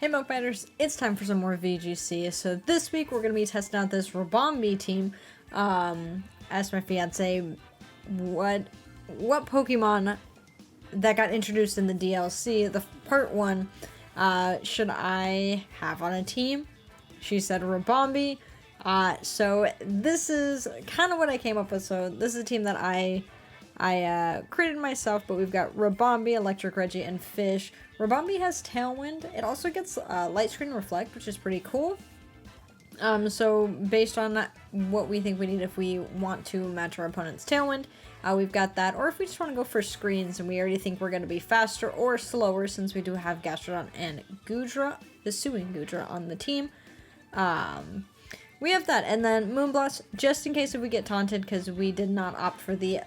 Hey Milk Biters, it's time for some more VGC. So this week we're going to be testing out this Ribombee team. Asked my fiance what Pokemon that got introduced in the DLC, the part 1, should I have on a team? She said Ribombee. So this is kind of what I came up with. So this is a team that I created myself, but we've got Ribombee, Electric Reggie, and Fish. Ribombee has Tailwind. It also gets Light Screen Reflect, which is pretty cool. So based on what we think we need if we want to match our opponent's Tailwind, we've got that. Or if we just want to go for screens and we already think we're going to be faster or slower, since we do have Gastrodon and Goodra, the Suing Goodra on the team. We have that. And then Moonblast, just in case if we get taunted, because we did not opt for the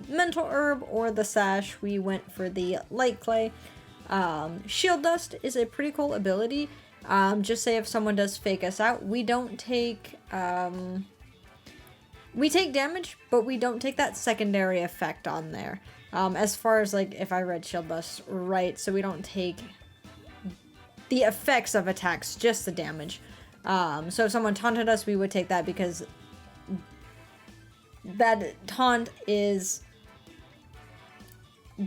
Mental Herb or the Sash, we went for the Light Clay. Shield Dust is a pretty cool ability. Just say if someone does fake us out, we don't take, we take damage, but we don't take that secondary effect on there. As far as like, if I read Shield Dust right, so we don't take the effects of attacks, just the damage. So if someone taunted us, we would take that because that taunt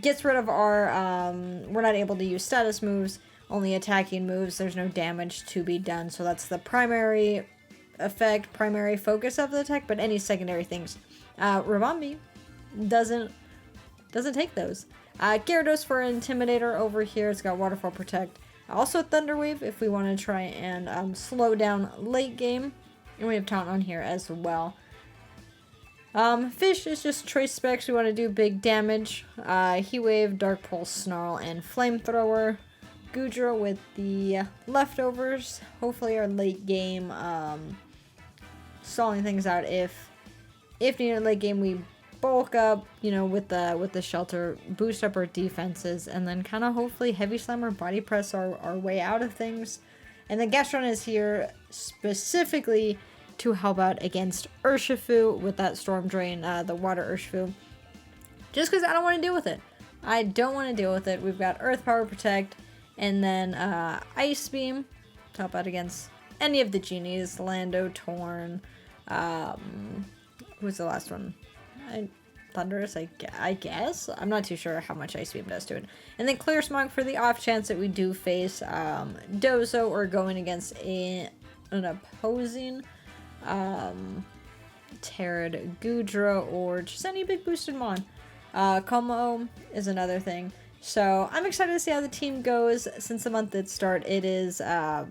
gets rid of our, we're not able to use status moves, only attacking moves, there's no damage to be done, so that's the primary effect, primary focus of the attack, but any secondary things. Ribombee doesn't take those. Gyarados for Intimidator over here, it's got Waterfall Protect. Also Thunder Wave if we want to try and slow down late game, and we have Taunt on here as well. Fish is just Trace Specs. We want to do big damage. Heat Wave, Dark Pulse, Snarl, and Flamethrower. Goodra with the leftovers. Hopefully our late game, stalling things out. If needed late game, we bulk up, you know, with the shelter, boost up our defenses, and then kind of hopefully Heavy Slam or Body Press our way out of things. And then Gastrodon is here specifically to help out against Urshifu with that Storm Drain, the Water Urshifu. Just because I don't want to deal with it. I don't want to deal with it. We've got Earth Power Protect, and then Ice Beam to help out against any of the genies. Lando, Torn, who's the last one? Thunderous, I guess? I'm not too sure how much Ice Beam does to it. And then Clear Smog for the off chance that we do face Dozo or going against an opposing Terrid Goodra or just any big boosted mon. Como is another thing. So I'm excited to see how the team goes. Since the month did start, it is we're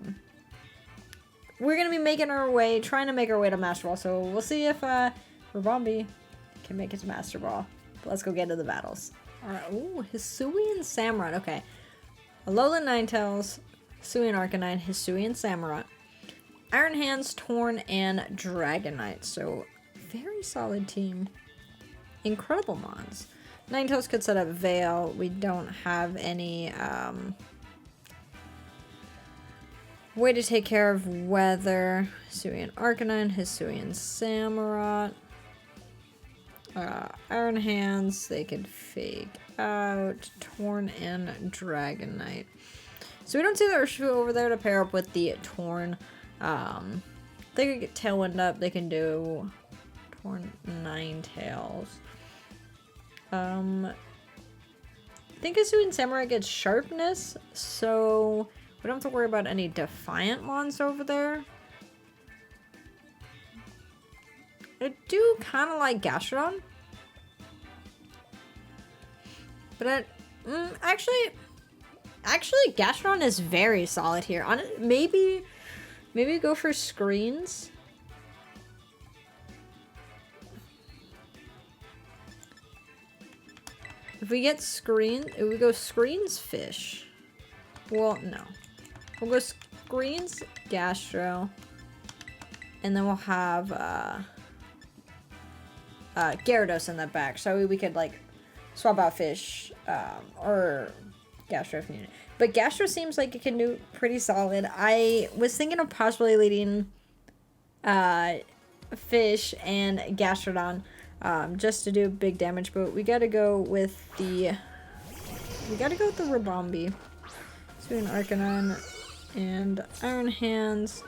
gonna be making our way, trying to make our way to Master Ball. So we'll see if Ribombee can make it to Master Ball. But let's go get into the battles. Alright, ooh, Hisuian Samurott. Okay. Alolan Ninetales, Hisuian Arcanine, Hisuian Samurott, Iron Hands, Torn, and Dragonite. So, very solid team. Incredible mons. Ninetales could set up Veil. We don't have any way to take care of weather. Hisuian Arcanine, Hisuian Samurott. Iron Hands, they could fake out. Torn and Dragonite. So we don't see the Urshifu over there to pair up with the Torn. They could get Tailwind up. They can do Torn Ninetales. I think Hisuian Samurai gets Sharpness, so we don't have to worry about any Defiant mons over there. I do kind of like Gastrodon. But actually Gastrodon is very solid here. Maybe go for screens. If we get if we go screens, Fish. Well, no. We'll go screens, Gastro. And then we'll have Gyarados in the back. So we could like swap out Fish or Gastro if needed. But Gastro seems like it can do pretty solid. I was thinking of possibly leading Fish and Gastrodon just to do big damage, but we gotta go with the Ribombee. So an Arcanine, and Iron Hands.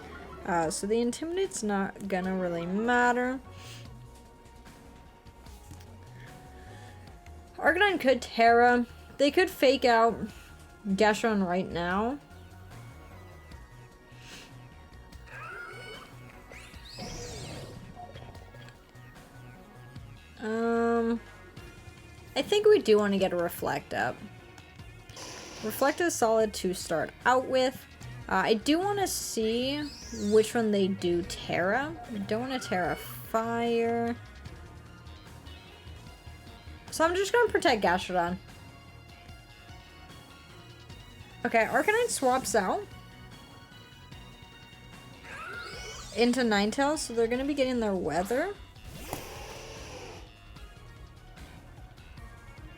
So the Intimidate's not gonna really matter. Arcanine could Terra. They could fake out Gastrodon right now. I think we do want to get a Reflect up. Reflect is solid to start out with. I do want to see which one they do Terra. I don't want to Terra Fire. So I'm just going to protect Gastrodon. Okay, Arcanine swaps out into Ninetales, so they're going to be getting their Weather.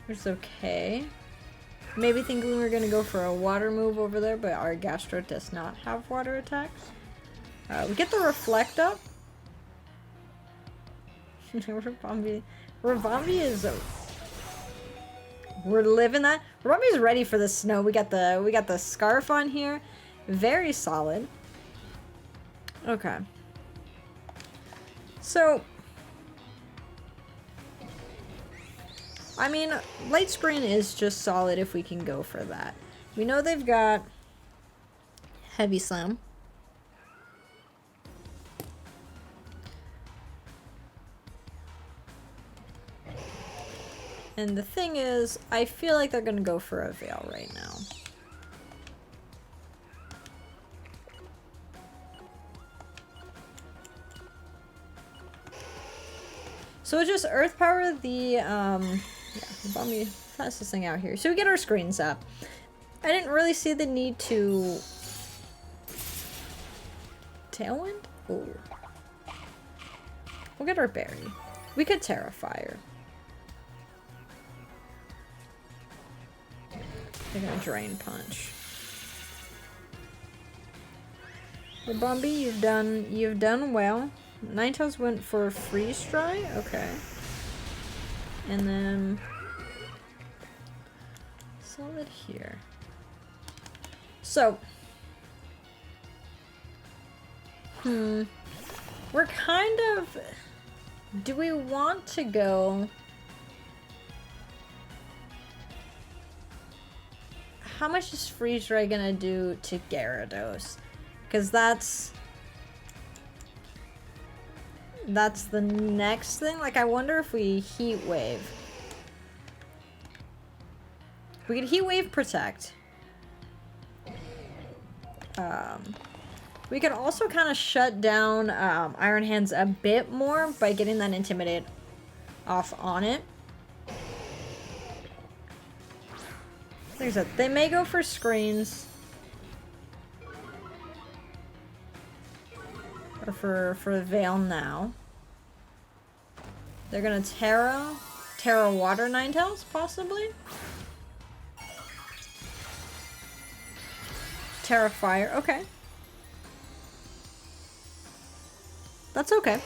Which is okay. Maybe thinking we were going to go for a water move over there, but our Gastro does not have water attacks. We get the Reflect up. Ribombee is... we're living that. Ribombee is ready for the snow. We got the Scarf on here. Very solid. Okay. So... I mean, Light Screen is just solid if we can go for that. We know they've got Heavy Slam. And the thing is, I feel like they're gonna go for a Veil right now. So it's just Earth Power the, yeah, Ribombee pass this thing out here. So we get our screens up. I didn't really see the need to... Tailwind? Ooh. We'll get our Berry. We could Terra Fire. They're gonna Drain Punch. Ribombee, you've done well. Ninetales went for Freeze Dry? Okay. And then... solid here. So... we're kind of... do we want to go... how much is Freeze Dry gonna do to Gyarados? Because that's the next thing. Like, I wonder if we Heat Wave. We could Heat Wave Protect. We could also kind of shut down Iron Hands a bit more by getting that Intimidate off on it. Like I said, they may go for screens. Or for Veil now. They're gonna Terra Water Ninetales, possibly? Terra Fire, okay. That's okay.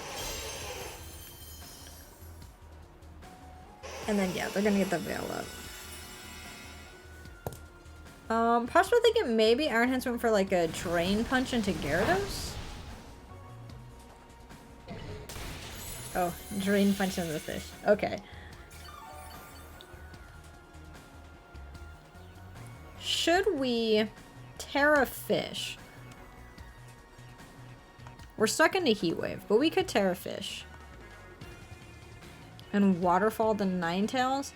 And then, yeah, they're gonna get the Veil up. Possibly thinking maybe Iron Hands went for like a Drain Punch into Gyarados? Oh, Drain Punch into the fish. Okay. Should we Terra Fish? We're stuck into Heat Wave, but we could Terra Fish. And Waterfall the Ninetales?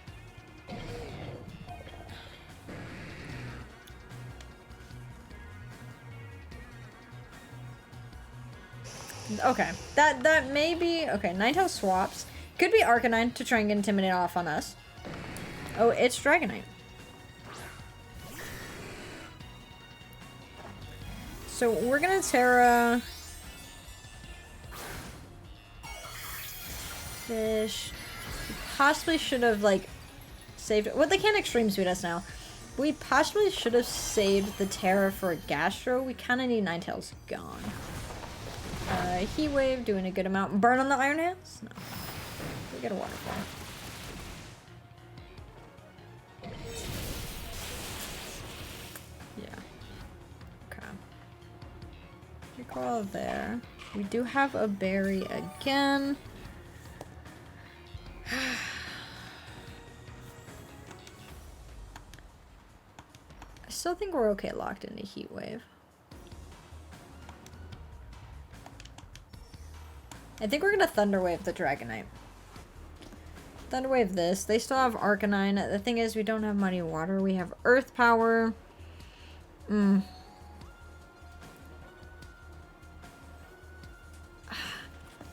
Okay, that may be... okay, Ninetales swaps. Could be Arcanine to try and get Intimidate off on us. Oh, it's Dragonite. So we're gonna Terra... Fish. We possibly should have, like, saved... well, they can't Extreme Speed us now. We possibly should have saved the Terra for a Gastro. We kind of need Ninetales gone. Heat Wave, doing a good amount. Burn on the Iron Hands? No. We get a Waterfall. Yeah. Okay. Recall there. We do have a berry again. I still think we're okay locked into Heat Wave. I think we're gonna Thunder Wave the Dragonite. Thunder Wave this. They still have Arcanine. The thing is, we don't have Muddy Water. We have Earth Power. I'm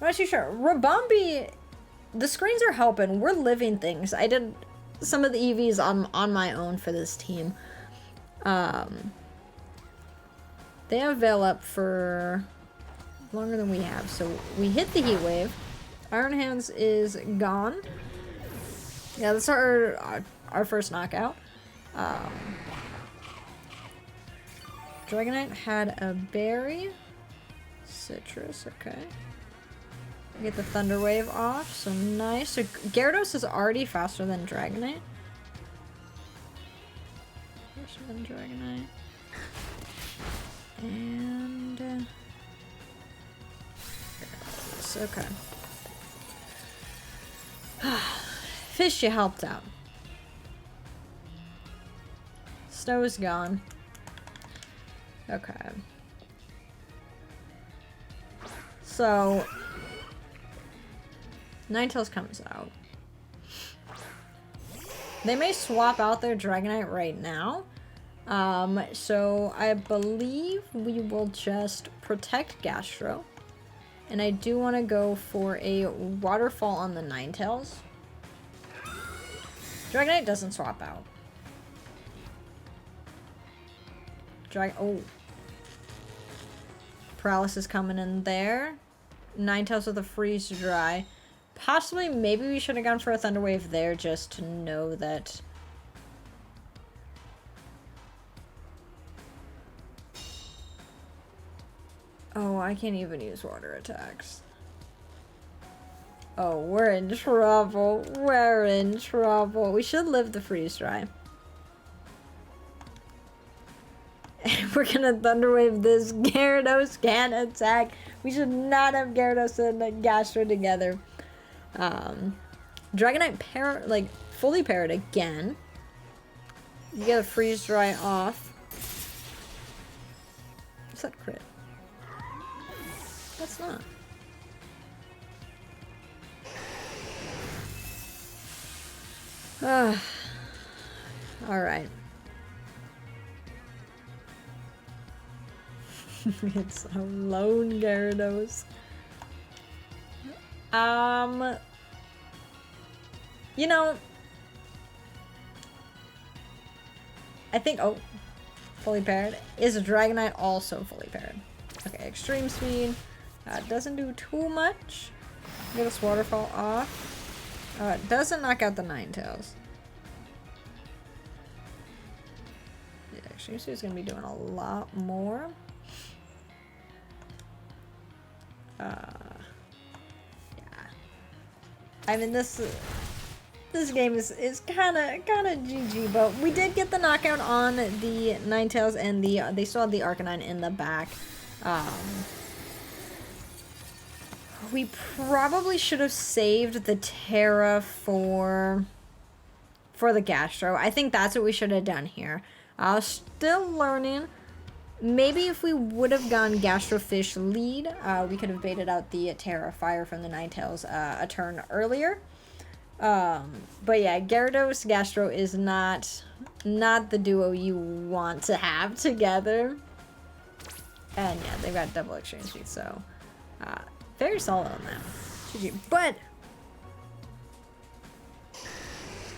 not too sure. Ribombee, the screens are helping. We're living things. I did some of the EVs on my own for this team. They have Veil up for longer than we have, so we hit the Heat Wave. Iron Hands is gone. Yeah, that's our first knockout. Dragonite had a berry. Citrus, okay. Get the Thunder Wave off, so nice. So Gyarados is already faster than Dragonite. Faster than Dragonite. And Gyarados, okay. Fish, you helped out. Snow is gone. Okay. So Ninetales comes out. They may swap out their Dragonite right now. So I believe we will just protect Gastro. And I do want to go for a Waterfall on the Ninetales. Dragonite doesn't swap out. Oh. Paralysis coming in there. Ninetales with a Freeze Dry. Possibly, maybe we should have gone for a Thunder Wave there just to know that... Oh, I can't even use water attacks. Oh, we're in trouble. We're in trouble. We should live the Freeze Dry. We're gonna Thunder Wave this. Gyarados can attack. We should not have Gyarados and Gastro together. Dragonite fully parried again. You get a Freeze Dry off. What's that crit? That's not. Alright. It's a lone Gyarados. You know, I think, oh, fully paired. Is a Dragonite also fully paired? Okay, Extreme Speed. Doesn't do too much. Get this Waterfall off. Doesn't knock out the Ninetales. Yeah, Extreme Speed is going to be doing a lot more. Yeah. I mean, this game is kind of GG, but we did get the knockout on the Ninetales, and they still had the Arcanine in the back. We probably should have saved the Terra for the Gastro. I think that's what we should have done here. Still learning. Maybe if we would have gone Gastrofish lead, we could have baited out the Terra Fire from the Ninetales a turn earlier. But yeah, Gyarados Gastro is not the duo you want to have together. And yeah, they've got double Extreme Speed, so very solid on that. GG. But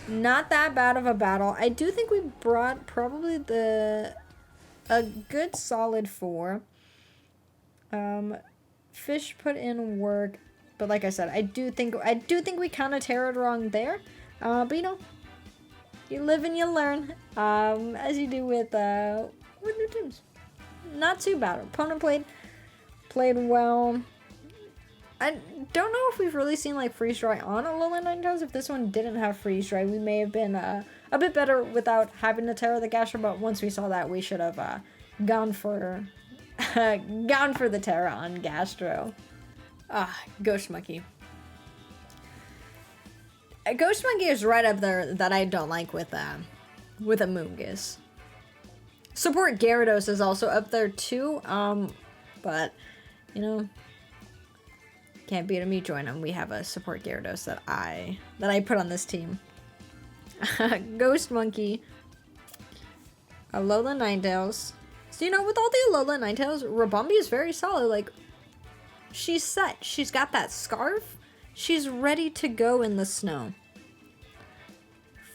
not that bad of a battle. I do think we brought probably a good solid 4. Fish put in work, but like I said, I do think we kind of terrored wrong there. But you know, you live and you learn, as you do with new teams. Not too bad. Opponent played well. I don't know if we've really seen like Freeze Dry on a Alolan Ninetales. If this one didn't have Freeze Dry, we may have been a bit better without having to Terra the Gastro, but once we saw that, we should have gone for Gone for the Terra on Gastro. Ghost Monkey. Ghost Monkey is right up there that I don't like with Amoonguss. Support Gyarados is also up there too, but, you know, can't beat him, you join him. We have a support Gyarados that I put on this team. Ghost Monkey. Alola Ninetales. So, you know, with all the Alola Ninetales, Ribombee is very solid. Like, she's set. She's got that scarf. She's ready to go in the snow.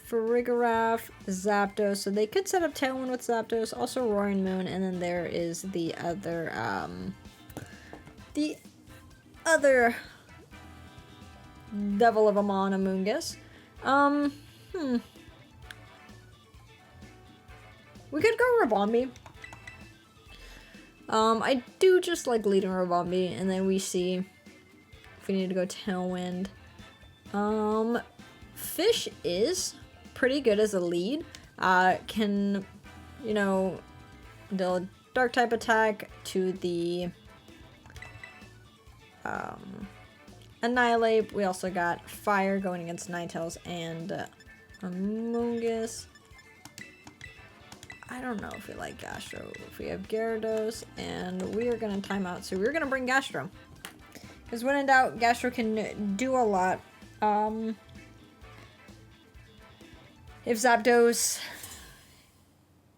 Farigiraf, Zapdos. So they could set up Tailwind with Zapdos. Also Roaring Moon. And then there is the other Devil of Amon Amoonguss. We could go Ribombee. I do just like leading Ribombee, and then we see if we need to go Tailwind. Fish is pretty good as a lead. Can, you know, deal a dark type attack to the Annihilate. We also got Fire going against Ninetales and Amoonguss. I don't know if we like Gastro. If we have Gyarados, and we are going to time out, so we're going to bring Gastro. Because when in doubt, Gastro can do a lot. If Zapdos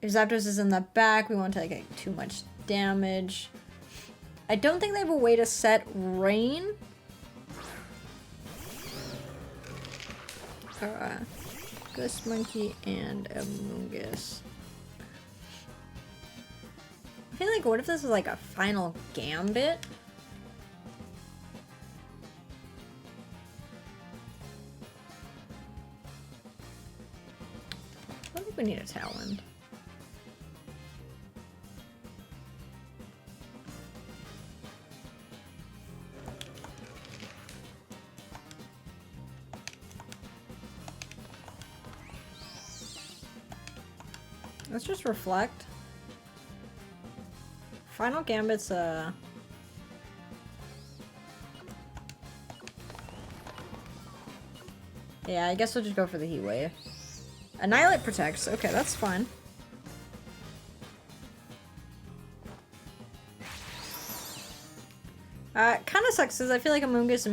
is in the back, we won't take like, too much damage. I don't think they have a way to set Rain. Ghost Monkey and Amoonguss. I feel like, what if this is like a final Gambit? I think we need a Tailwind. Let's just reflect. Final Gambit's yeah, I guess we'll just go for the Heat Wave. Annihilate protects. Okay, that's fine. Kind of sucks because I feel like Amoonguss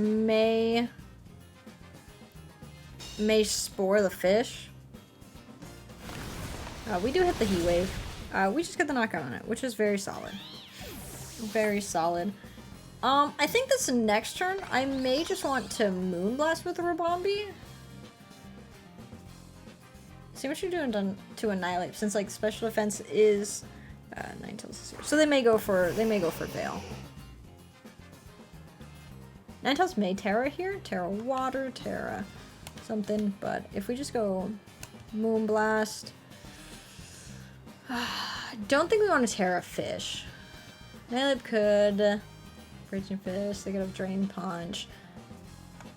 may spore the fish. We do hit the Heat Wave. We just get the knockout on it, which is very solid. Very solid. I think this next turn, I may just want to Moonblast with the Ribombee. See what you're doing to Annihilate, since like special defense is Ninetales is here. So they may go for Veil. Ninetales may Terra here, Terra Water, Terra something, but if we just go Moonblast, don't think we want to Terra Fish. Annihilate could Raging Fist. They could have Drain Punch,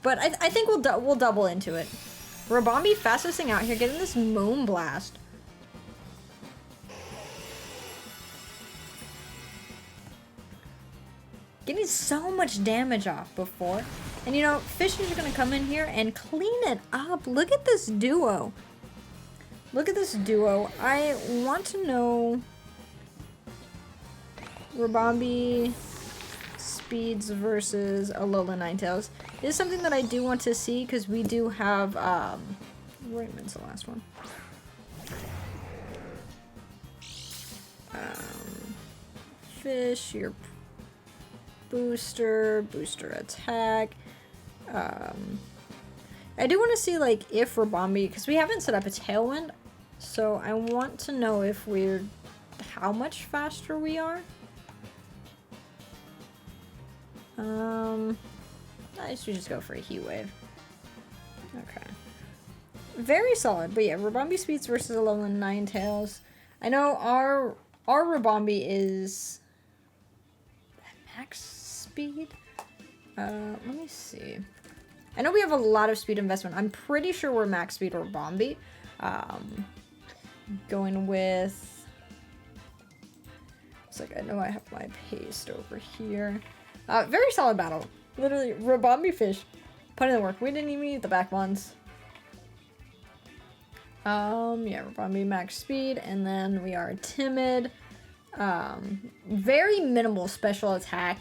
but I think we'll double into it. Ribombee fastest thing out here, getting this Moonblast. Getting so much damage off before. And you know, Fish is gonna come in here and clean it up. Look at this duo. Look at this duo. I want to know Ribombee speeds versus Alola Ninetales. It is something that I do want to see because we do have Raymond's the last one. Fish, your booster attack. I do want to see like if Ribombee, because we haven't set up a Tailwind, so I want to know if how much faster we are. I should just go for a Heat Wave. Okay. Very solid, but yeah, Ribombee speeds versus Alola Ninetales. I know our Ribombee is max speed. Let me see. I know we have a lot of speed investment. I'm pretty sure we're max speed Ribombee. Going with It's like, I know I have my paste over here. Very solid battle. Literally, Ribombee fish. Put in the work. We didn't even need the back ones. Yeah, Ribombee max speed, and then we are timid. Very minimal special attack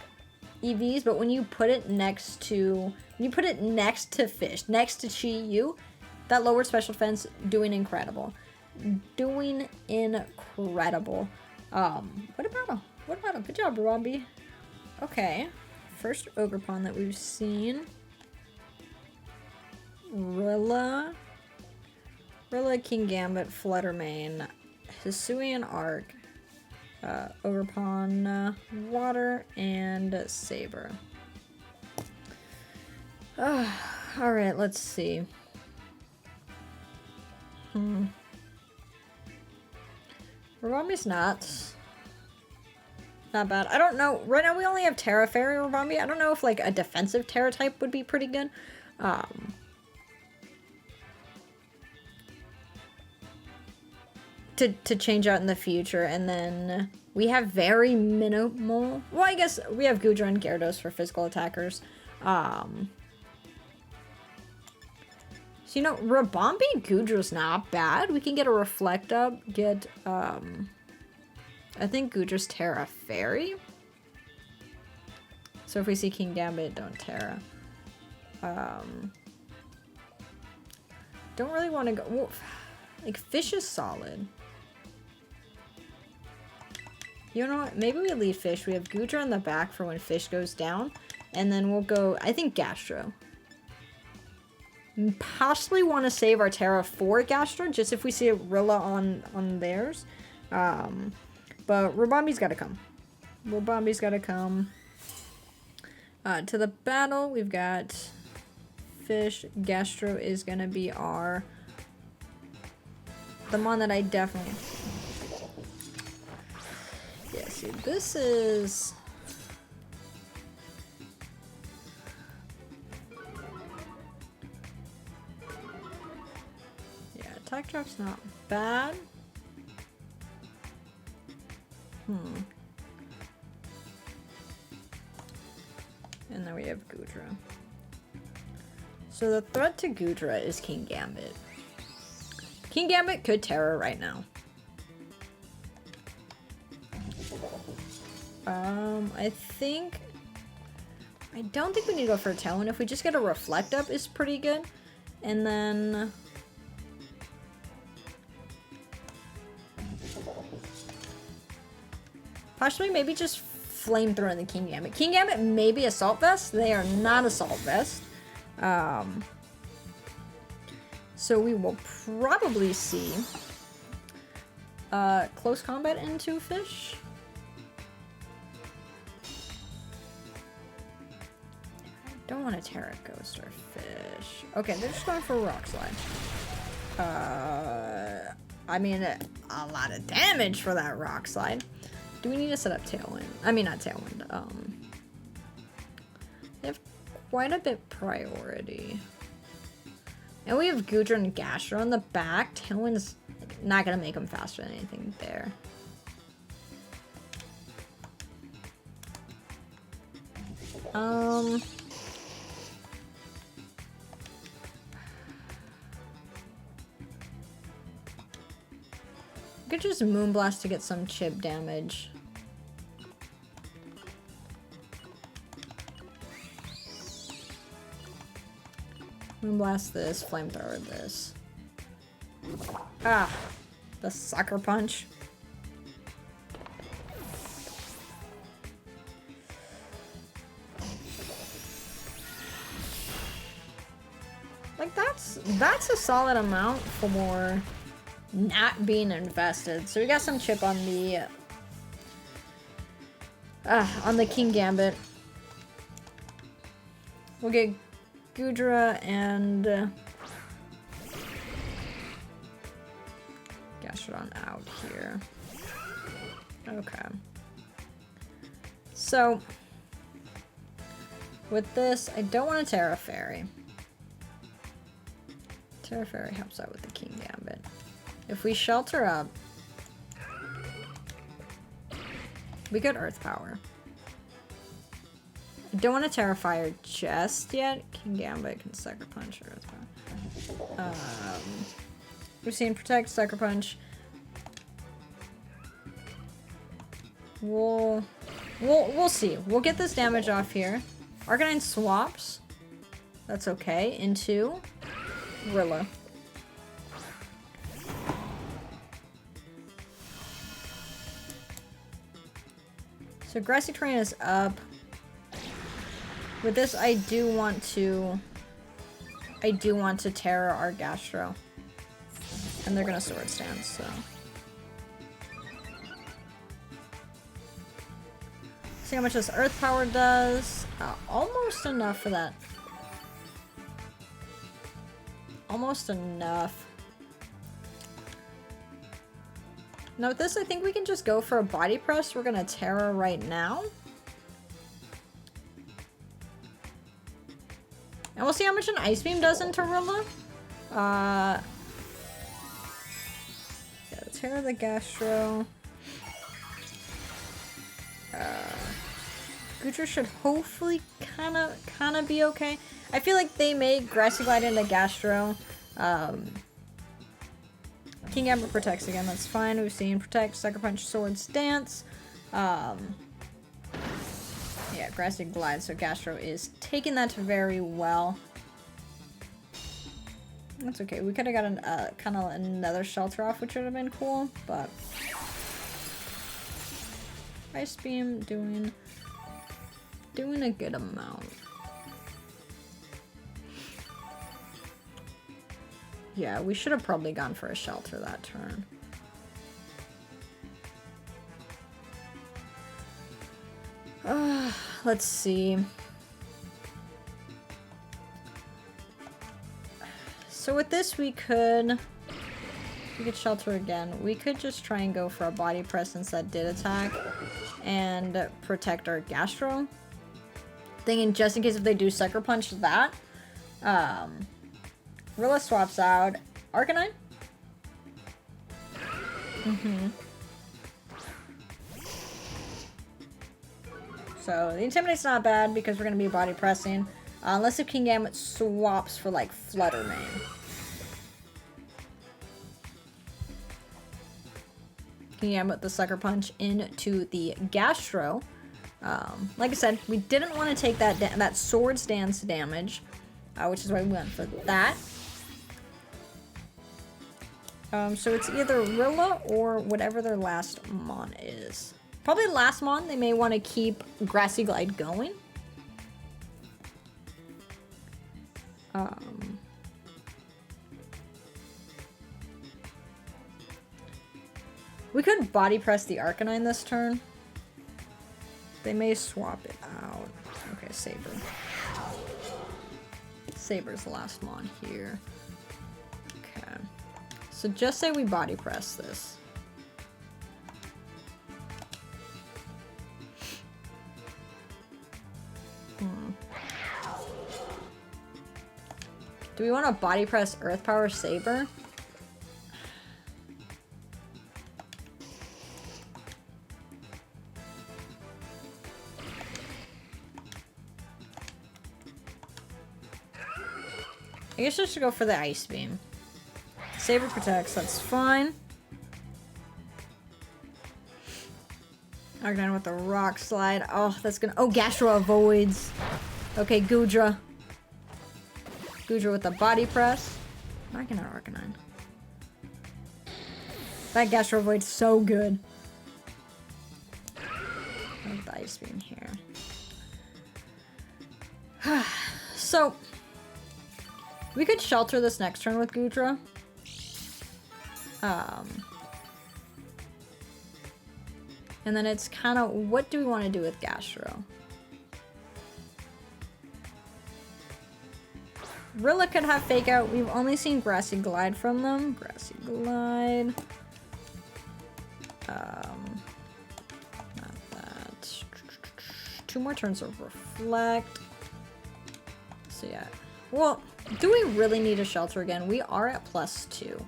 EVs, but when you put it next to fish, next to Chi-Yu, that lowered special defense, doing incredible. Doing incredible. What about a good job, Ribombee. Okay. First Ogerpon that we've seen. Rilla, King Gambit, Fluttermane, Hisuian Arc, Ogerpon, Water, and Saber. Alright, let's see. Ribombee's not bad. I don't know. Right now we only have Terra Fairy Ribombee. I don't know if like a defensive Terra type would be pretty good. To change out in the future, and then we have very minimal. Well, I guess we have Goodra and Gyarados for physical attackers. So you know, Ribombee Goodra's not bad. We can get a Reflect Up. Get I think Goodra's Terra Fairy. So if we see King Gambit, don't Terra. Don't really want to go. Well, like fish is solid. You know what? Maybe we leave fish. We have Goodra in the back for when fish goes down. And then we'll go, I think, Gastro. Possibly want to save our Terra for Gastro, just if we see a Rilla on theirs. But Ribombee's got to come. Ribombee's got to come. To the battle, we've got fish. Gastro is going to be the one that I definitely... Yeah, see, this is... Yeah, attack drop's not bad. And then we have Goodra. So the threat to Goodra is King Gambit. King Gambit could Terra right now. I don't think we need to go for a Tailwind. If we just get a Reflect Up is pretty good. And then... Possibly maybe just Flamethrower in the King Gambit. King Gambit may be Assault Vest. They are not Assault Vest. So we will probably see close combat into fish. I don't want to Terra Ghost or fish. Okay, they're just going for a Rock Slide. I mean, a lot of damage for that Rock Slide. Do we need to set up Tailwind? I mean, not Tailwind. They have quite a bit priority. And we have Goodra and Gastro on the back. Tailwind's not going to make them faster than anything there. We could just Moonblast to get some chip damage. Moonblast this, Flamethrower this. Ah, the Sucker Punch. Like that's a solid amount for not being invested. So we got some chip on the King Gambit. We'll get Goodra and Gastrodon out here. Okay. So with this, I don't want a Terra Fairy. Terra Fairy helps out with the King Gambit. If we shelter up, We could Earth Power. I don't want to Terrifier just yet. King Gambit can Sucker Punch or Earth Power. We've seen Protect, Sucker Punch. We'll see. We'll get this damage off here. Arcanine swaps. That's okay. Into Rilla. So Grassy Terrain is up. With this, I do want to Terra our Gastro. And they're gonna Sword Stance, so. See how much this Earth Power does. Almost enough for that. Almost enough. Now with this, I think we can just go for a Body Press. We're gonna Terra right now. And we'll see how much an Ice Beam does into Rilla. Yeah, Terra the Gastro. Goodra should hopefully kinda be okay. I feel like they made Grassy Glide into Gastro. King Amber protects again, that's fine. We've seen Protect, Sucker Punch, Sword Stance. Yeah, Grassy Glide, so Gastro is taking that very well. That's okay. We could have gotten kind of another Shelter off, which would have been cool, but Ice Beam doing a good amount. Yeah, we should have probably gone for a Shelter that turn. Let's see. So with this, we could Shelter again. We could just try and go for a Body Press since that did attack and protect our Gastro. Thinking just in case if they do Sucker Punch that. Rilla swaps out. Arcanine? So the Intimidate's not bad because we're going to be Body Pressing. Unless if King Gambit swaps for like Flutter Mane. King Gambit the Sucker Punch into the Gastro. Like I said, we didn't want to take that Sword Stance damage, which is why we went for that. So it's either Rilla or whatever their last Mon is. Probably last Mon, they may want to keep Grassy Glide going. We could Body Press the Arcanine this turn. They may swap it out. Okay, Saber. Saber's the last Mon here. Okay. So just say we Body Press this. Do we want to Body Press Earth Power Saber? I guess I should go for the Ice Beam. Saber protects, that's fine. Arcanine with the Rock Slide. Oh, that's gonna... Oh, Gastro avoids. Okay, Goodra. Goodra with the Body Press. Arcanine, Arcanine. That Gastro avoids so good. With the Ice Beam here. So... we could Shelter this next turn with Goodra. And then it's kind of, what do we want to do with Gastro? Rilla could have Fake Out. We've only seen Grassy Glide from them. Grassy Glide. Not that. 2 more turns of Reflect. So yeah. Well, do we really need a Shelter again? We are at +2.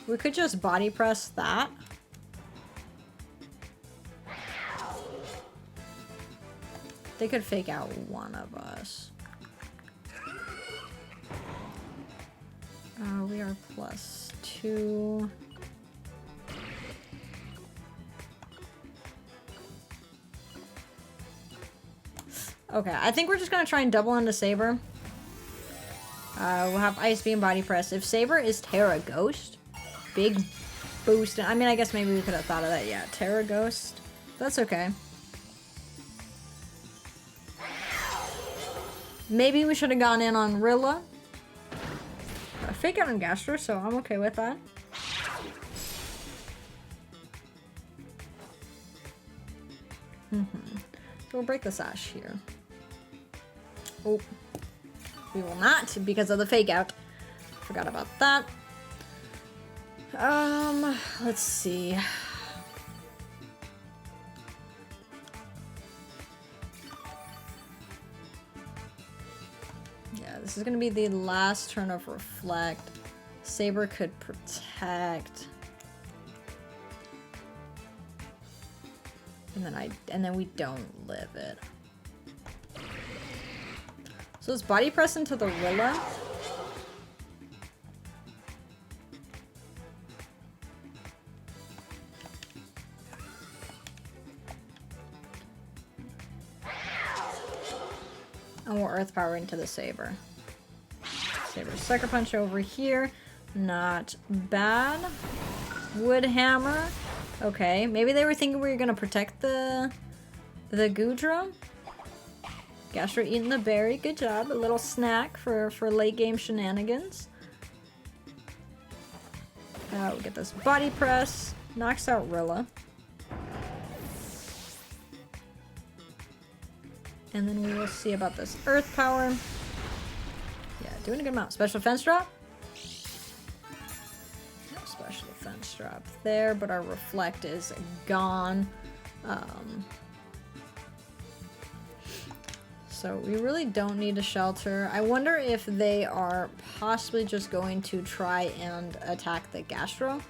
We could just Body Press that. They could fake out one of us. We are +2. Okay, I think we're just gonna try and double into Saber. We'll have Ice Beam, Body Press. If Saber is Terra Ghost, big boost. I mean, I guess maybe we could have thought of that. Yeah, Terra Ghost. That's okay. Maybe we should have gone in on Rilla. Fake out on Gastro, so I'm okay with that. So we'll break the sash here. Oh, we will not because of the fake out. Forgot about that. Let's see. Yeah, this is gonna be the last turn of Reflect. Saber could protect. And then we don't live it. So let's Body Press into the Rilla. And we'll Earth Power into the Saber. Saber Sucker Punch over here. Not bad. Wood Hammer. Okay, maybe they were thinking we were gonna protect the Goodra. Gastro eating the berry. Good job. A little snack for late game shenanigans. We get this Body Press. Knocks out Rilla. And then we will see about this Earth Power. Yeah, doing a good amount. Special Defense Drop. No Special Defense Drop there, but our Reflect is gone. So we really don't need a shelter. I wonder if they are possibly just going to try and attack the Gastro.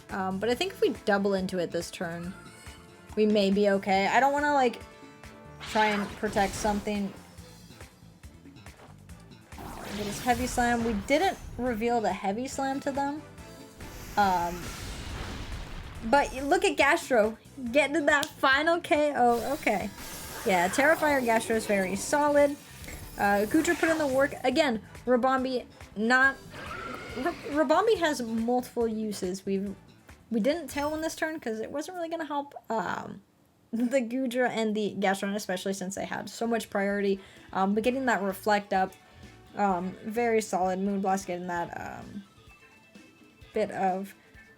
But I think if we double into it this turn, we may be okay. I don't want to like try and protect something. Get his Heavy Slam. We didn't reveal the Heavy Slam to them. But look at Gastro getting to that final KO. Okay. Yeah, Terrifier Gastro is very solid. Goodra put in the work. Again, Ribombee Ribombee has multiple uses. We didn't Tailwind this turn because it wasn't really going to help the Goodra and the Gastron, especially since they had so much priority. But getting that Reflect up, very solid. Moonblast getting that bit of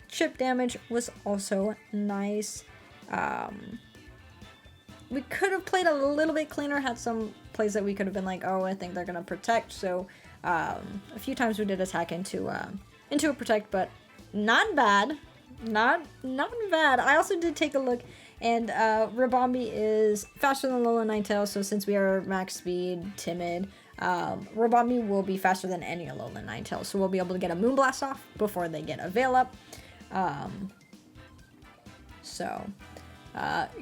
chip damage was also nice. We could have played a little bit cleaner, had some plays that we could have been like, oh, I think they're gonna protect. So a few times we did attack into a protect, but not bad, not bad. I also did take a look, and Ribombee is faster than Alolan Ninetales. So since we are max speed, timid, Ribombee will be faster than any Alolan Ninetales. So we'll be able to get a Moonblast off before they get a Veil up.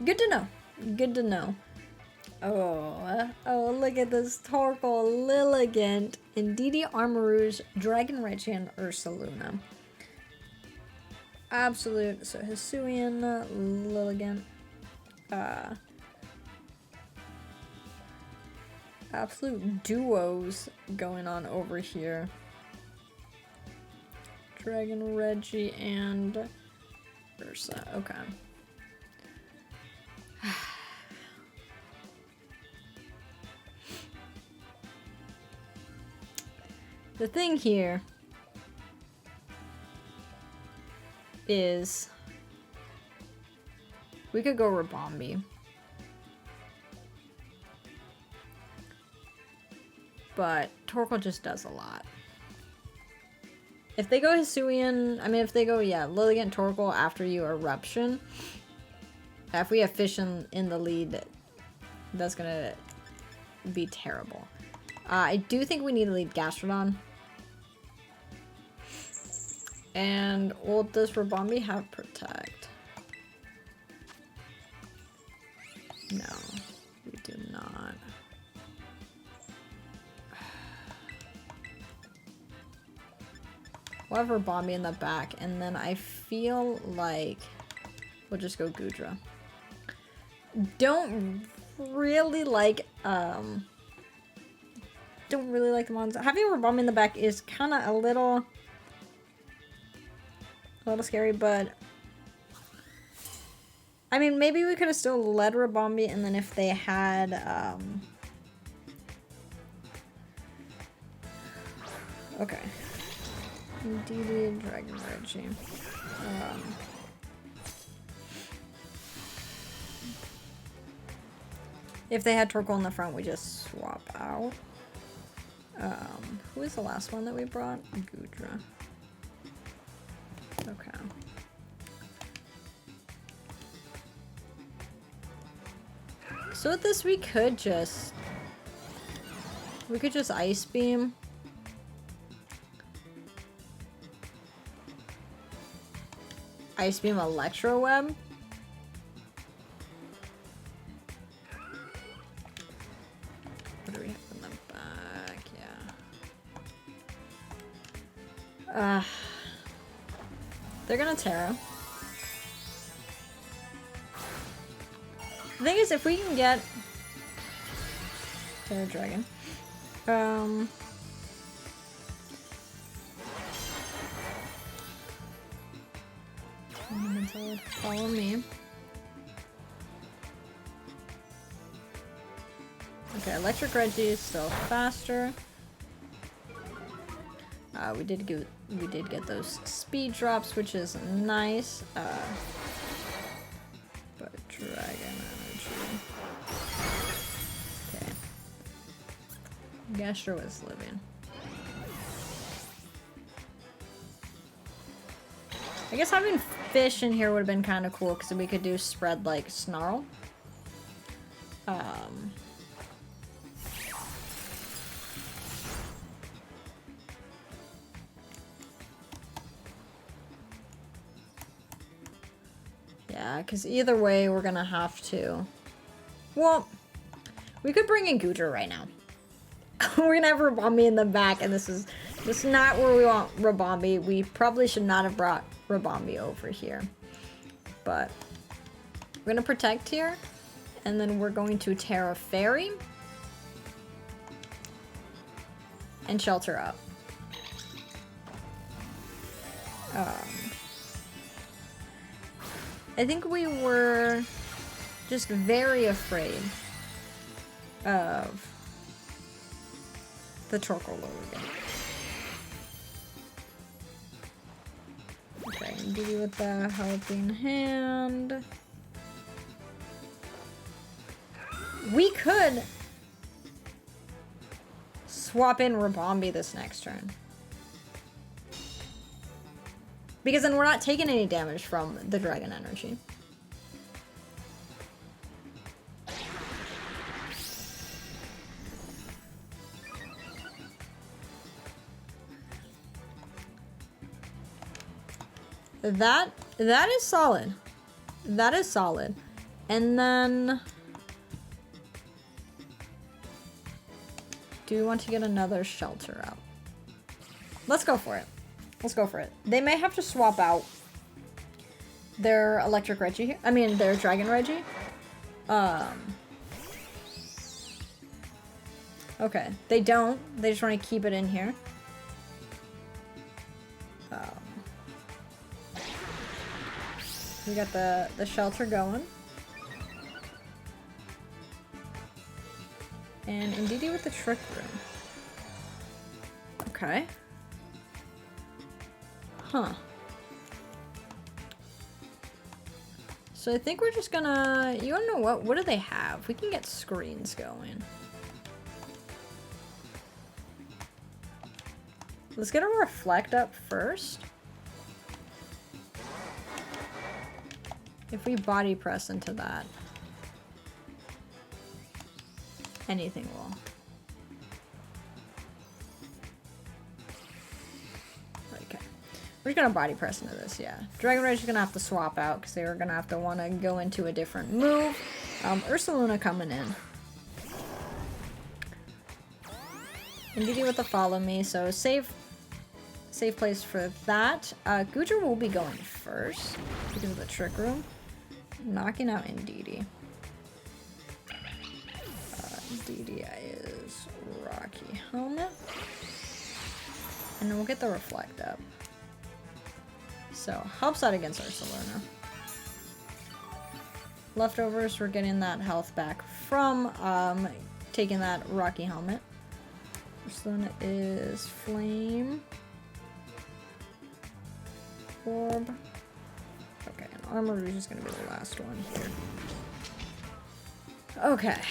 Good to know. Good to know. Oh, look at this Torkoal, Lilligant, Indeedee, Armarouge, Dragon Reggie, and Ursaluna. Absolute, so Hisuian, Lilligant, absolute duos going on over here. Dragon Reggie and Ursa, okay. The thing here is we could go Ribombee, but Torkoal just does a lot. If they go Hisuian, I mean, if they go, yeah, Lilligant, Torkoal after you Eruption, if we have Fish in the lead, that's gonna be terrible. I do think we need to lead Gastrodon. And will does Ribombee have Protect? No, we do not. We'll have Ribombee in the back, and then I feel like we'll just go Goodra. Don't really like the ones. Having Ribombee in the back is kind of a little scary, but I mean, maybe we could have still led Ribombee, and then if they had okay. DD Dragon Reggie. If they had Torkoal in the front, we just swap out. Who was the last one that we brought? Goodra. Okay. So with this, we could just Ice Beam. Ice Beam Electro Web. What do we have in the back? Yeah. They're gonna Terra. The thing is, if we can get Terra Dragon, follow me. Okay, Electric Reggie is still faster. We did get those speed drops, which is nice. But Dragon Energy. Okay. Gastro is living. I guess having fish in here would have been kind of cool because we could do spread like Snarl. Yeah, because either way we're gonna have to. Well, we could bring in Goodra right now. We're gonna have Ribombee in the back, and this is just not where we want Ribombee. We probably should not have brought Ribombee over here. But we're gonna protect here, and then we're going to Terra Fairy and shelter up. I think we were just very afraid of the Torkoal again. Okay, DD with the helping hand. We could swap in Ribombee this next turn. Because then we're not taking any damage from the Dragon Energy. That is solid. That is solid. And then do we want to get another shelter out? Let's go for it. Let's go for it. They may have to swap out their Electric Reggie here. I mean, their Dragon Reggie. Okay. They don't. They just want to keep it in here. We got the shelter going. And Indeedee with the Trick Room. Okay. Huh. So I think we're just gonna... You wanna know what? What do they have? We can get screens going. Let's get a Reflect up first. If we body press into that, anything will. Okay. We're just gonna body press into this, yeah. Dragon Rage is gonna have to swap out because they were gonna have to want to go into a different move. Ursaluna coming in. Indeedee with the follow me, so safe place for that. Goodra will be going first because of the trick room. Knocking out Indeedee. Indeedee is Rocky Helmet. And then we'll get the Reflect up. So, helps out against Ursaluna. Leftovers, we're getting that health back from taking that Rocky Helmet. Ursaluna is Flame. Orb. Okay, and Armor Rouge is going to be the last one here. Okay.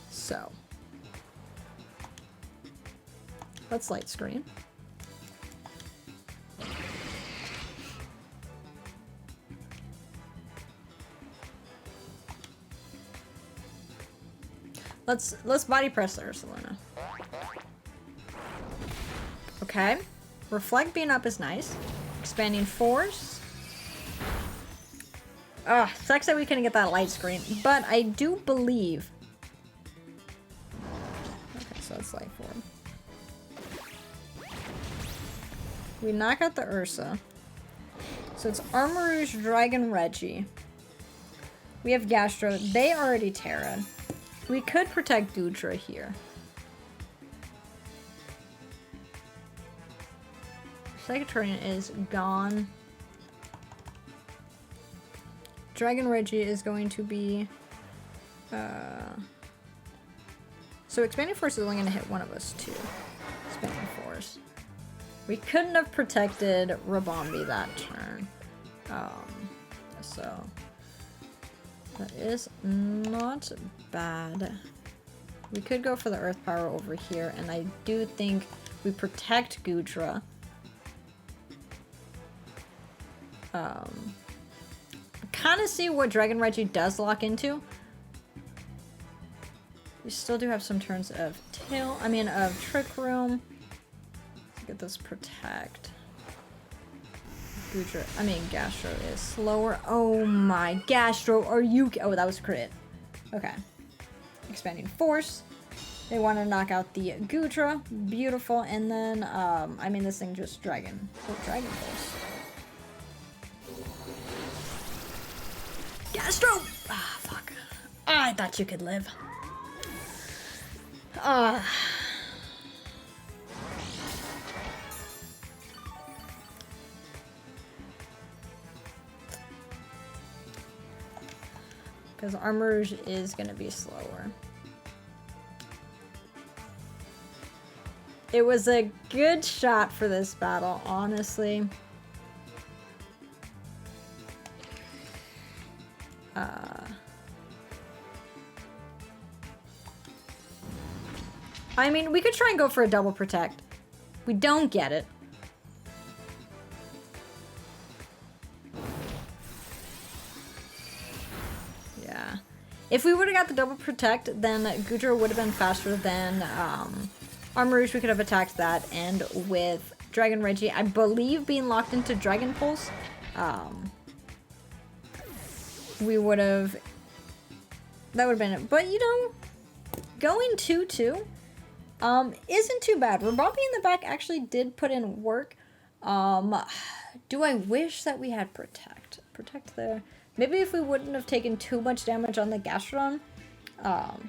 So. Let's light screen. Let's body press the Ursaluna. Okay. Reflect being up is nice. Expanding Force. Ugh, sucks that we couldn't get that light screen, but I do believe. Okay, so it's light form. We knock out the Ursa. So it's Armor Rouge, Dragon Reggie. We have Gastro. They already Terra'd. We could protect Goodra here. Psychotorian is gone. Dragon Reggie is going to be... So Expanding Force is only going to hit one of us too. Expanding Force. We couldn't have protected Ribombee that turn. So... That is not bad. We could go for the Earth Power over here, and I do think we protect Goodra. Kind of see what Dragon Reggie does lock into. We still do have some turns of of Trick Room. Let's get this protect. Gastro is slower. Oh my, Gastro, are you... Oh, that was crit. Okay. Expanding Force. They want to knock out the Goodra. Beautiful. And then, this thing just Dragon. Oh, Dragon Force. Gastro! Ah, fuck. I thought you could live. Because Armor Rouge is going to be slower. It was a good shot for this battle, honestly. We could try and go for a double protect. We don't get it. Yeah. If we would have got the double protect, then Goodra would have been faster than Armor Rouge. We could have attacked that, and with Dragon Reggie, I believe, being locked into Dragon Pulse, we would have... That would have been it. But, going 2-2 isn't too bad. Ribombee in the back actually did put in work. Do I wish that we had Protect? Protect there. Maybe if we wouldn't have taken too much damage on the Gastrodon,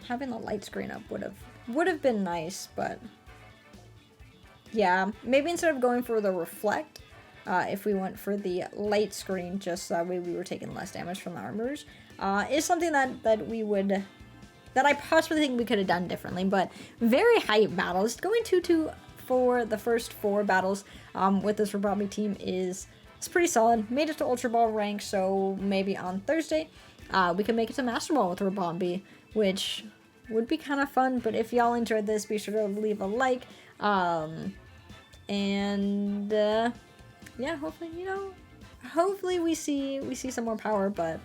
having the light screen up would have been nice, but yeah, maybe instead of going for the Reflect, if we went for the light screen, just that way we were taking less damage from the Armors, is something that I possibly think we could have done differently. But very hype battles. Going 2-2 for the first 4 battles with this Ribombee team is pretty solid. Made it to Ultra Ball rank, so maybe on Thursday we can make it to Master Ball with Ribombee, which would be kind of fun. But if y'all enjoyed this, be sure to leave a like. Yeah, hopefully we see some more power. But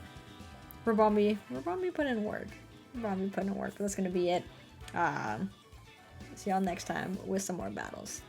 Ribombee put in work. Ribombee put in work. That's gonna be it. See y'all next time with some more battles.